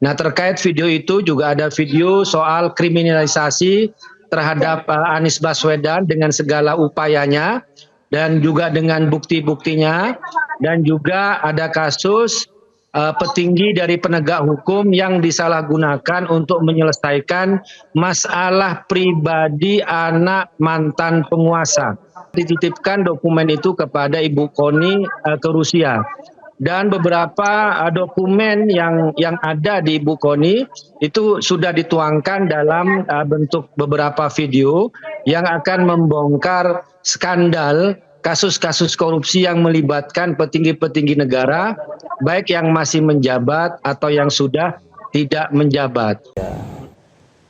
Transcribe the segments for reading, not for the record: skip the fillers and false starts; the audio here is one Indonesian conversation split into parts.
Nah, terkait video itu juga ada video soal kriminalisasi terhadap Anies Baswedan dengan segala upayanya dan juga dengan bukti-buktinya, dan juga ada kasus petinggi dari penegak hukum yang disalahgunakan untuk menyelesaikan masalah pribadi anak mantan penguasa. Dititipkan dokumen itu kepada Ibu Koni ke Rusia. Dan beberapa dokumen yang ada di Ibu Koni itu sudah dituangkan dalam bentuk beberapa video yang akan membongkar skandal kasus-kasus korupsi yang melibatkan petinggi-petinggi negara, baik yang masih menjabat atau yang sudah tidak menjabat.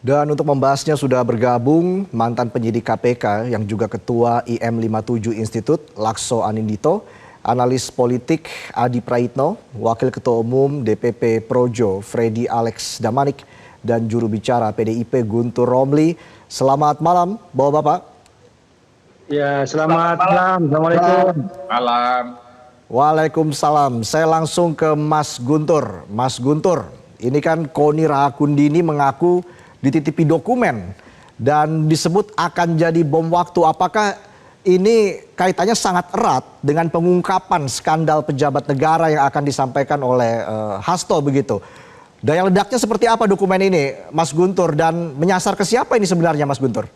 Dan untuk membahasnya sudah bergabung mantan penyidik KPK yang juga Ketua IM 57 Institute, Lakso Anindito, analis politik Adi Praitno, Wakil Ketua Umum DPP Projo Freddy Alex Damanik, dan juru bicara PDIP Guntur Romli. Selamat malam, Bapak-bapak. Ya, selamat malam. Assalamualaikum. Malam. Waalaikumsalam. Saya langsung ke Mas Guntur. Mas Guntur, ini kan Koni Rahakundini mengaku dititipi dokumen dan disebut akan jadi bom waktu. Apakah ini kaitannya sangat erat dengan pengungkapan skandal pejabat negara yang akan disampaikan oleh Hasto begitu? Daya ledaknya seperti apa dokumen ini, Mas Guntur, dan menyasar ke siapa ini sebenarnya, Mas Guntur?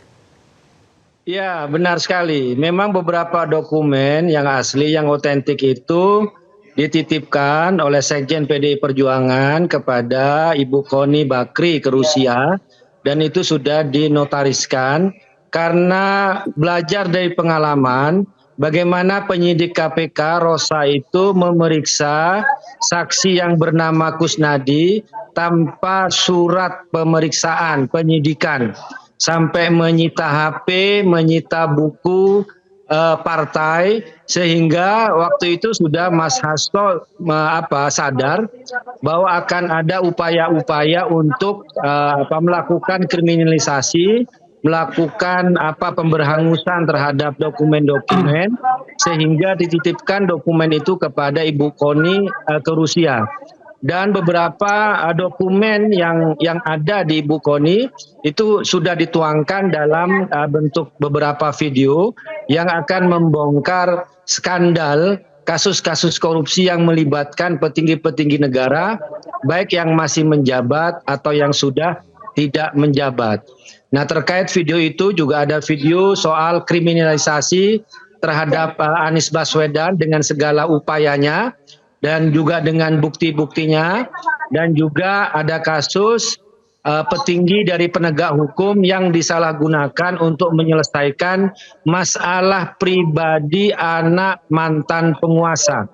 Ya, benar sekali. Memang beberapa dokumen yang asli, yang otentik itu dititipkan oleh Sekjen PDI Perjuangan kepada Ibu Koni Bakri ke Rusia, dan itu sudah dinotariskan karena belajar dari pengalaman bagaimana penyidik KPK Rosa itu memeriksa saksi yang bernama Kusnadi tanpa surat pemeriksaan penyidikan, sampai menyita HP, menyita buku partai, sehingga waktu itu sudah Mas Hasto sadar bahwa akan ada upaya-upaya untuk melakukan kriminalisasi, melakukan pemberhangusan terhadap dokumen-dokumen, sehingga dititipkan dokumen itu kepada Ibu Koni ke Rusia. Dan beberapa dokumen yang ada di Ibu Koni itu sudah dituangkan dalam bentuk beberapa video yang akan membongkar skandal kasus-kasus korupsi yang melibatkan petinggi-petinggi negara, baik yang masih menjabat atau yang sudah tidak menjabat. Nah, terkait video itu juga ada video soal kriminalisasi terhadap Anies Baswedan dengan segala upayanya dan juga dengan bukti-buktinya, dan juga ada kasus petinggi dari penegak hukum yang disalahgunakan untuk menyelesaikan masalah pribadi anak mantan penguasa.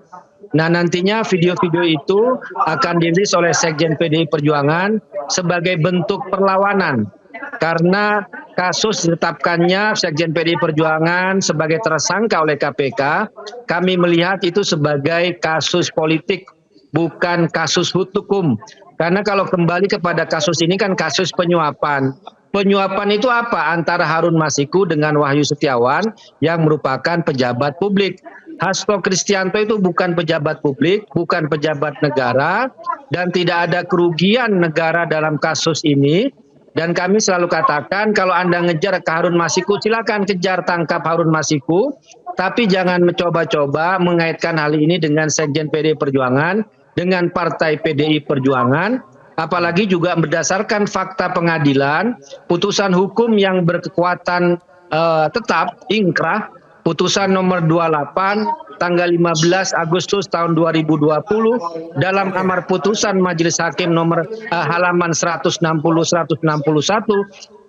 Nah, nantinya video-video itu akan dirilis oleh Sekjen PDI Perjuangan sebagai bentuk perlawanan, karena kasus ditetapkannya Sekjen PDI Perjuangan sebagai tersangka oleh KPK, kami melihat itu sebagai kasus politik, bukan kasus hukum. Karena kalau kembali kepada kasus ini kan kasus penyuapan. Penyuapan itu apa? Antara Harun Masiku dengan Wahyu Setiawan yang merupakan pejabat publik. Hasto Kristianto itu bukan pejabat publik, bukan pejabat negara, dan tidak ada kerugian negara dalam kasus ini. Dan kami selalu katakan, kalau Anda ngejar ke Harun Masiku, silakan kejar, tangkap Harun Masiku, tapi jangan mencoba-coba mengaitkan hal ini dengan Sekjen PDI Perjuangan, dengan Partai PDI Perjuangan, apalagi juga berdasarkan fakta pengadilan, putusan hukum yang berkekuatan tetap, ingkrah, putusan nomor 28 tanggal 15 Agustus tahun 2020 dalam amar putusan Majelis Hakim nomor halaman 160-161,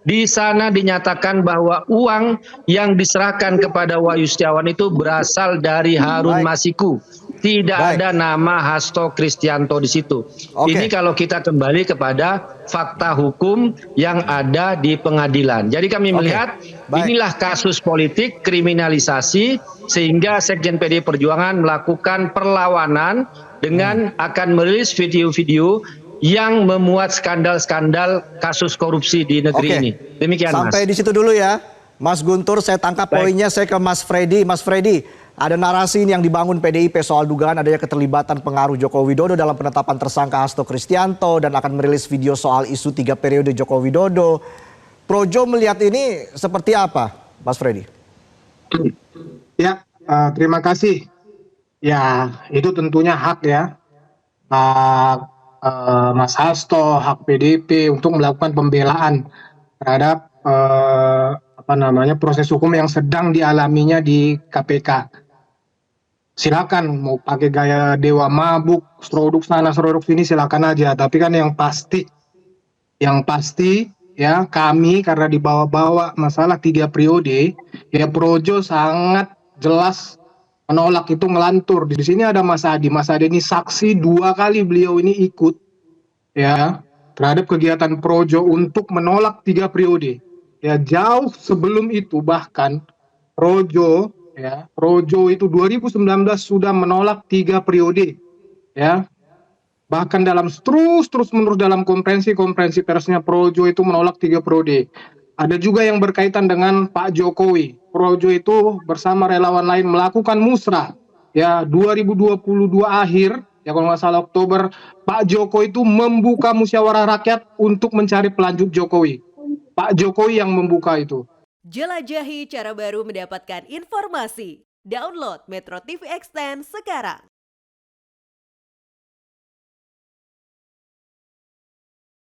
di sana dinyatakan bahwa uang yang diserahkan kepada Wahyu Setiawan itu berasal dari Harun Masiku. Tidak ada nama Hasto Kristianto di situ. Ini kalau kita kembali kepada fakta hukum yang ada di pengadilan. Jadi kami melihat inilah kasus politik kriminalisasi, sehingga Sekjen PDI Perjuangan melakukan perlawanan dengan akan merilis video-video yang memuat skandal-skandal kasus korupsi di negeri ini. Demikian, sampai Mas. di situ dulu ya, Mas Guntur. Saya tangkap poinnya. Saya ke Mas Freddy. Mas Freddy, Ada narasi ini yang dibangun PDIP soal dugaan adanya keterlibatan pengaruh Joko Widodo dalam penetapan tersangka Hasto Kristianto dan akan merilis video soal isu 3 periode Joko Widodo. Projo melihat ini seperti apa, Mas Freddy? Ya, terima kasih. Ya, itu tentunya hak ya, hak Mas Hasto, hak PDIP untuk melakukan pembelaan terhadap proses hukum yang sedang dialaminya di KPK. Silakan mau pakai gaya dewa mabuk, stroduk sana, stroduk sini, silakan aja. Tapi kan yang pasti ya kami karena dibawa-bawa masalah 3 periode, ya Projo sangat jelas menolak itu ngelantur. Di sini ada Mas Adi. Mas Adi ini saksi 2 kali beliau ini ikut ya terhadap kegiatan Projo untuk menolak 3 periode. Ya jauh sebelum itu bahkan Projo itu 2019 sudah menolak 3 periode ya. Bahkan dalam terus menerus dalam konferensi persnya Projo itu menolak 3 periode. Ada juga yang berkaitan dengan Pak Jokowi. Projo itu bersama relawan lain melakukan musrah ya 2022 akhir ya kalau nggak salah Oktober, Pak Jokowi itu membuka musyawarah rakyat untuk mencari pelanjut Jokowi. Pak Jokowi yang membuka itu. Jelajahi cara baru mendapatkan informasi. Download Metro TV Extend sekarang.